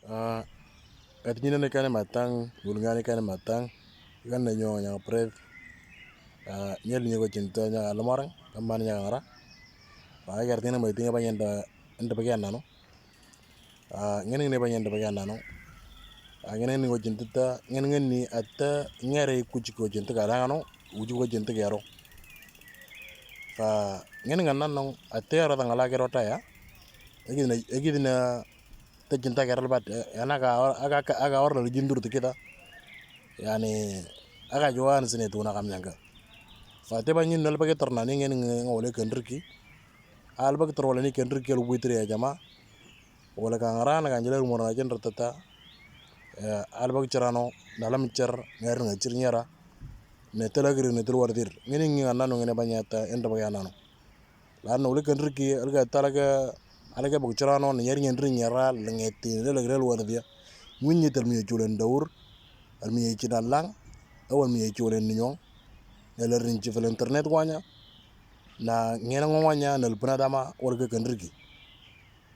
Ah, Katinina ne kane matang, gulngani kane matang, kan na nyo nya pred, nyel nyo cinta nya alamarang, kaman nya ngara. Fa agar tina mai tinga banyanda enda bagian nano. Ngene ne banyanda bagian nano. Ngene ni cinta ta, ngene ni atta ngere kuci ko cinta kadangano, uju ko cinta gero. Fa ngene nganano atte ara tangala gero ta ya. Egidina ta cinta gero bat yana aga orla jindur tikita. Yani aga joan sine tuna kam nyanga. Fa te banyin nal bage torna ni ngene ngole kendriki. Al bage torwala ni kendriki lu buitre ya jama. Wala kangara na kanjela rumora jen ratata. Al bage cerano dalam cer ngar ngacir nyara. Ne telagri ne telwardir. Ngene ngana no ngene banyata enda bage anano. Lan wala kendriki alga talaga alaga bage cerano ne nyari nyandri nyara lengeti ne lagre wardia. Munyi termi julen daur. Almi cidalang awal mi julen nyong. Nelerin ci fel internet wanya na ngena ngwanya nel dama warga kendriki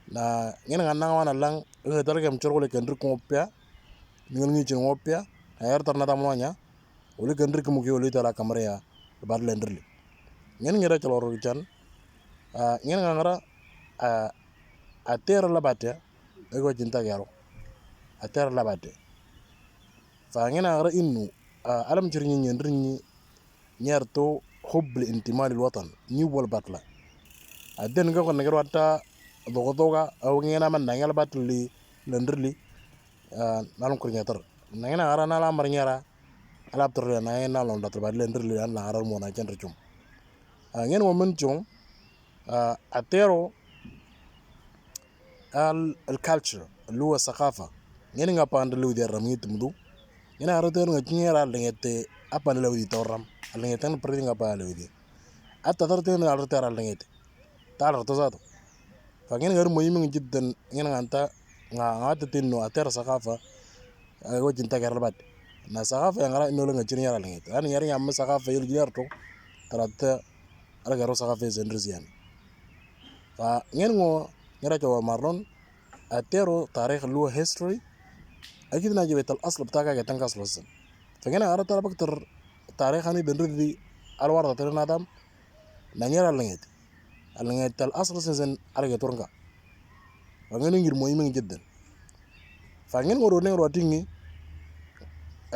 na ngena ngana wana lang ngetar gam chorgole kendrik ngopya ngel ngi ci ngopya ayar tarna dam wanya wala kendrik mu ki wala tala kamre ya bar lenderli ngena ngira ci loro chan ngena ngara atera labate ego jinta garo atera labate fa ngena ngara innu alam cirni nyendrni nyarto حب الانتماء للوطن نيول باتلا ادن غا كون نغير واتا دوغا او ngena man nangel batli lendrli nalon ko nyatar nangena ara na la mar nyara ala tur na na lon datur bat lendrli an la aral mo na jendre cum ngen mo men cum atero al culture اللي هو الثقافه ngeni nga pand lu der ram ngitmdu ngena ara ter nga nyera lengete apa lu di toram lengete no perdi nga pa lu di atta tarte na ala ter lengete talar to zato فكان غير مهم جدا هنا انت ngata tinno atera sakafa go jinta garbat na sakafa yang ara ino lenga jini yara lenga an yari yam sakafa yel giarto tarata ala garo sakafa zendrizian fa ngel ngo ngara to marlon atero tarikh lu history akid na jibet al asl btaga ga tankas losan فكان ara tara bakter tarikh ani dendrizi al warda terna dam na nyara lenga al asl sen ala ga turnga فngene ngir muhim jiddan فangin ngoro ne ngoro tingi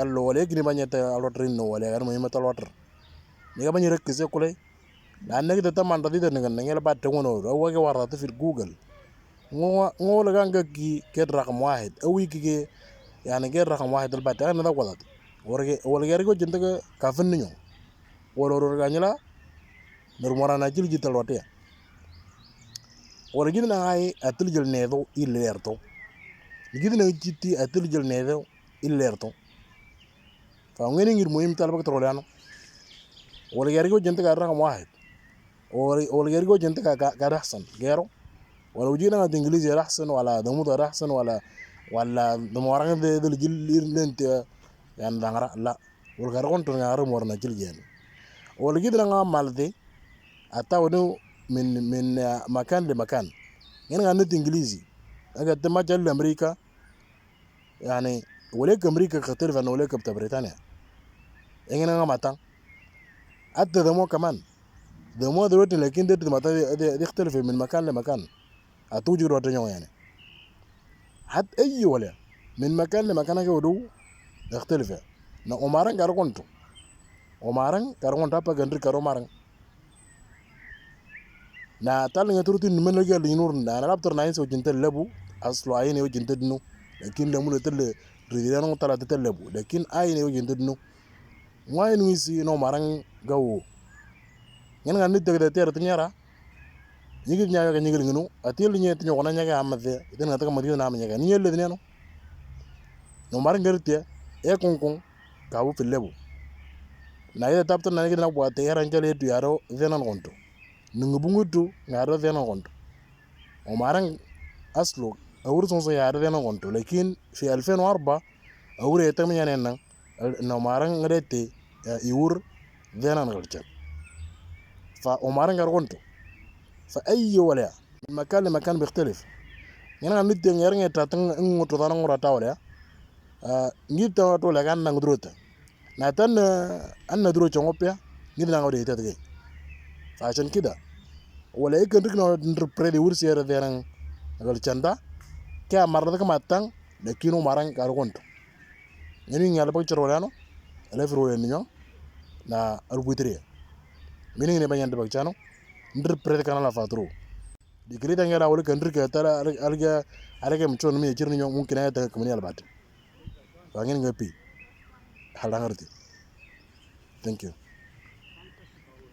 allo wale gini banyata alotrin no wale gar muhim talotr ni ga banyi rek se kule dan nek de tamanda di de ngel bat ngono do wage warata fi google ngol ganga ki ked rakam wahid awi ki yani ked rakam wahid al bat ana da wadat wala gar go jinta ka fin nyo wala ro ga nyala nur morana jil jital wate wala gina ay atul jil nedo ilerto gina jitti atul jil nedo ilerto fa ngene ngir muhim tal bak trolano wala gar go jinta ka rakam wahid ولا يرجو جنتك قاعد أحسن غيره ولا وجينا إنجليزي أحسن ولا دموع أحسن ولا دموعنا ده الجيل أنت يعني لا والغرقون تنعرف مورنا جيل يعني ولا جينا نعم مالدي أتاودو من مكان لمكان يعني عندنا إنجليزي أجا تما جل أمريكا يعني وليك أمريكا تختلف عن وليك بتاع بريطانيا يعني نعم ماتان حتى دموع كمان دموع دلوقتي لكن ده ماتان يختلف من مكان لمكان اتوجر وتنيو يعني حتى اي ولا من مكان لمكان كودو يختلف نا عمران كاركونتو عمران كاركون تابا غندر كارو ماران نا تال نتروتي من لغا لينور نا لابتر نايس وجنت لبو اصلو عيني وجنت دنو لكن لمو تل ريدانو تلا تلبو لكن عيني وجنت دنو وين ويسي نو ماران غاو ين غندي تغدا تير تنيارا nyigi nyaga ga nyigi ngino atil nyet nyo na nyaga amade iden ngata kamadi na nyaga ni yelle dine no mar ngerte e kon ka wu fillebu na ida tapta na ngina bwa te yaran jale tu yaro zenan gonto nungu bungutu ngaro zenan gonto o maran aslo awur son so yaro zenan gonto lakin fi 2004 awur etam nyanen nan no maran ngrete iwur zenan galchan fa o maran gar gonto فأي ولا من مكان لمكان بيختلف ngena nit nger ngeta tang ngoto dana ngora tawle ngita to le kan nang drota na tan anna dro chongopya ngida nang ode tetge fashion kida wala ikan rik no ndrepre de ursi era derang agal chanda kya marda ka matang de kino marang kar gonto ngeni ngala pa chorolano ele fro en nyo na arbuitria mini ne banyan de bakchano ndrepre kana la fatro di grita ngara wala kan rik tara alga mchon mi chirni nyo mumkin ayata kamni albat fa ngeni ngapi halangarti. Thank you.